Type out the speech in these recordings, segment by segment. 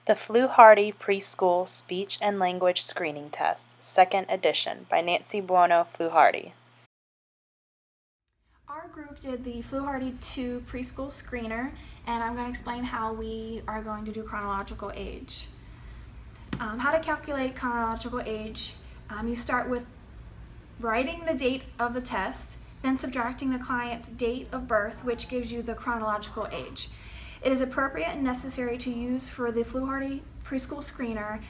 The Fluharty Preschool Speech and Language Screening Test, 2nd edition, by Nancy Buono Fluharty. Our group did the Fluharty 2 preschool screener, and I'm going to explain how we are going to do chronological age. How to calculate chronological age, you start with writing the date of the test, then subtracting the client's date of birth, which gives you the chronological age. It is appropriate and necessary to use for the Fluharty preschool screener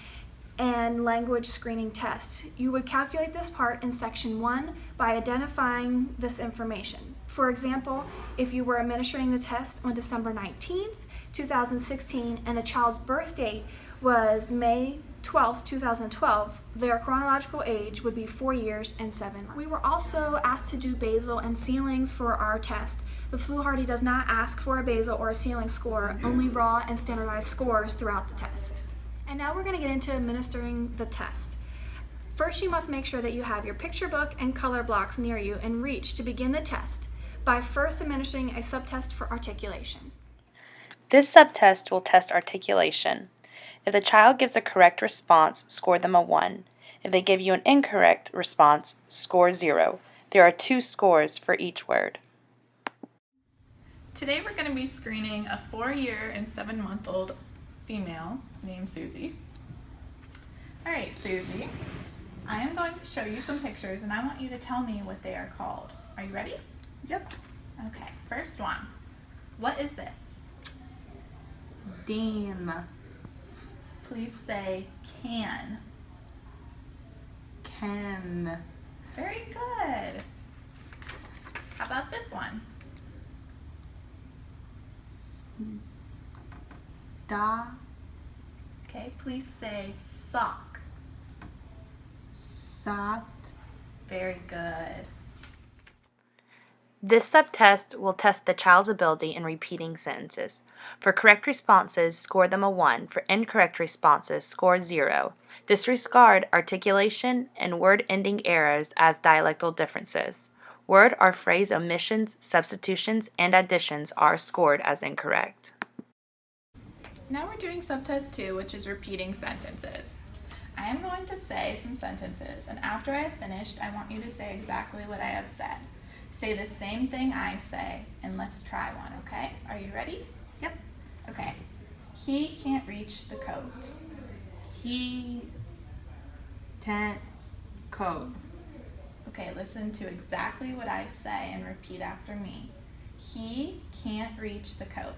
and language screening test. You would calculate this part in section 1 by identifying this information. For example, if you were administering the test on December 19th, 2016, and the child's birth date was May 12th, 2012, their chronological age would be 4 years and 7 months. We were also asked to do basal and ceilings for our test. The Fluharty does not ask for a basal or a ceiling score, only raw and standardized scores throughout the test. And now we're going to get into administering the test. First, you must make sure that you have your picture book and color blocks near you and reach to begin the test by first administering a subtest for articulation. This subtest will test articulation. If the child gives a correct response, score them a 1. If they give you an incorrect response, score 0. There are 2 scores for each word. Today we're going to be screening a 4-year and 7-month-old female named Susie. Alright, Susie, I am going to show you some pictures and I want you to tell me what they are called. Are you ready? Yep. Okay, first one. What is this? Dam. Please say can. Can. Very good. How about this one? Da. Okay, please say sock. Sat. Very good. This subtest will test the child's ability in repeating sentences. For correct responses, score them a 1. For incorrect responses, score 0. Disregard articulation and word-ending errors as dialectal differences. Word or phrase omissions, substitutions, and additions are scored as incorrect. Now we're doing subtest 2, which is repeating sentences. I am going to say some sentences, and after I have finished, I want you to say exactly what I have said. Say the same thing I say, and let's try one, okay? Are you ready? Yep. Okay. He can't reach the coat. He. Tent. Coat. Okay, listen to exactly what I say and repeat after me. He can't reach the coat.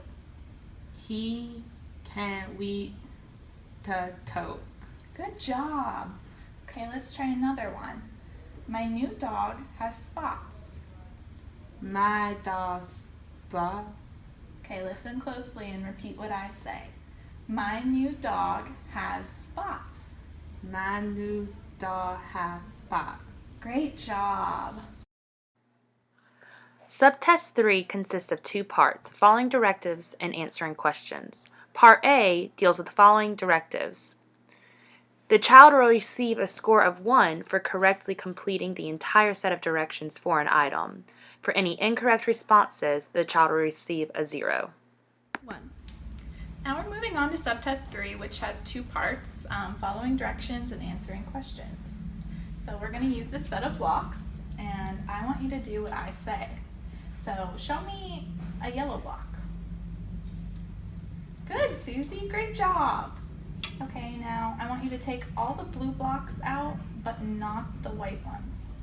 He can't reach the tote. Good job. Okay, let's try another one. My new dog has spots. My dog's spot. Okay, listen closely and repeat what I say. My new dog has spots. My new dog has spot. Great job. Subtest 3 consists of 2 parts, following directives and answering questions. Part A deals with the following directives. The child will receive a score of 1 for correctly completing the entire set of directions for an item. For any incorrect responses, the child will receive a 0. 1. Now we're moving on to subtest 3, which has 2 parts, following directions and answering questions. So we're going to use this set of blocks, and I want you to do what I say. So show me a yellow block. Good, Susie, great job. Okay, now I want you to take all the blue blocks out, but not the white ones.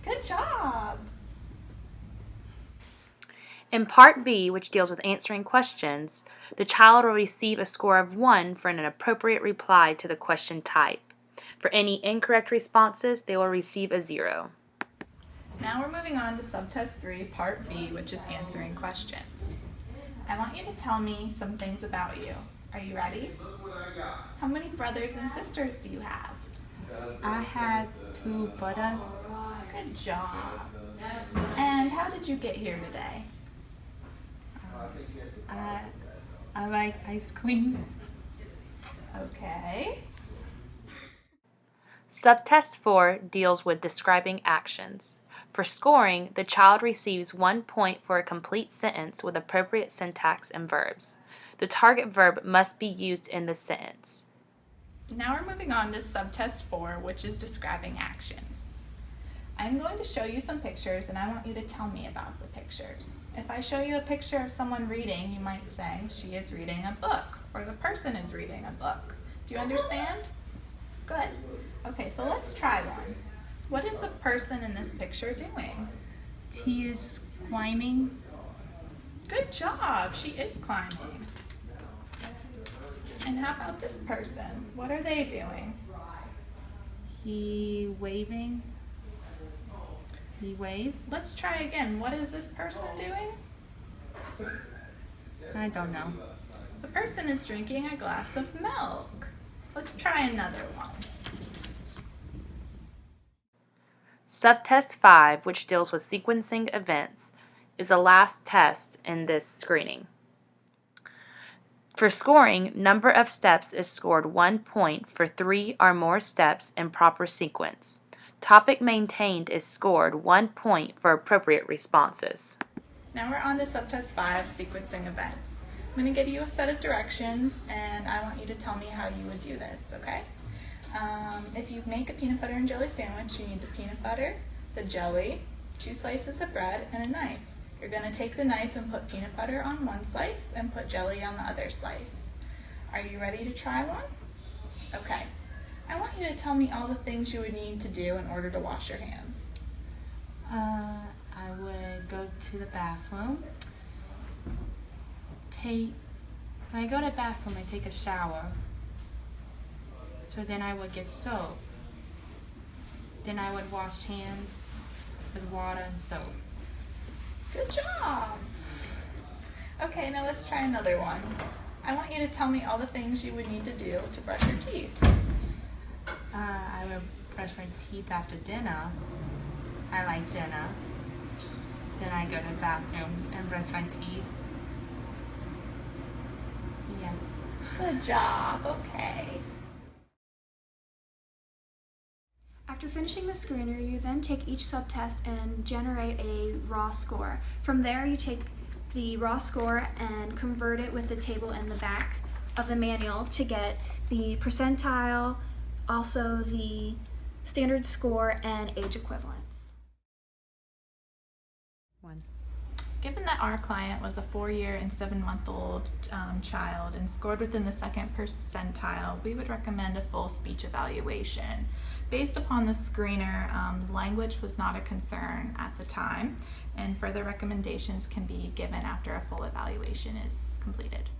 Good job. In Part B, which deals with answering questions, the child will receive a score of 1 for an appropriate reply to the question type. For any incorrect responses, they will receive a 0. Now we're moving on to subtest 3, Part B, which is answering questions. I want you to tell me some things about you. Are you ready? How many brothers and sisters do you have? I had 2 brothers. Good job. And how did you get here today? I like ice cream. Okay. Subtest 4 deals with describing actions. For scoring, the child receives 1 point for a complete sentence with appropriate syntax and verbs. The target verb must be used in the sentence. Now we're moving on to subtest 4, which is describing actions. I'm going to show you some pictures and I want you to tell me about the pictures. If I show you a picture of someone reading, you might say, she is reading a book, or the person is reading a book. Do you understand? Good. Okay, so let's try one. What is the person in this picture doing? He is climbing. Good job, she is climbing. And how about this person? What are they doing? He waving. He wave. Let's try again. What is this person doing? I don't know. The person is drinking a glass of milk. Let's try another one. Subtest 5, which deals with sequencing events, is the last test in this screening. For scoring, number of steps is scored 1 point for 3 or more steps in proper sequence. Topic maintained is scored 1 point for appropriate responses. Now we're on to subtest 5, sequencing events. I'm going to give you a set of directions and I want you to tell me how you would do this, okay? If you make a peanut butter and jelly sandwich, you need the peanut butter, the jelly, 2 slices of bread, and a knife. You're going to take the knife and put peanut butter on one slice and put jelly on the other slice. Are you ready to try one? Okay. I want you to tell me all the things you would need to do in order to wash your hands. I would go to the bathroom. When I go to the bathroom, I take a shower. So then I would get soap. Then I would wash hands with water and soap. Good job! Okay, now let's try another one. I want you to tell me all the things you would need to do to brush your teeth. I would brush my teeth after dinner. I like dinner. Then I go to the bathroom and brush my teeth. Yeah. Good job, okay. After finishing the screener, you then take each subtest and generate a raw score. From there, you take the raw score and convert it with the table in the back of the manual to get the percentile, also the standard score, and age equivalents. Given that our client was a 4-year and 7-month-old child and scored within the 2nd percentile, we would recommend a full speech evaluation. Based upon the screener, language was not a concern at the time, and further recommendations can be given after a full evaluation is completed.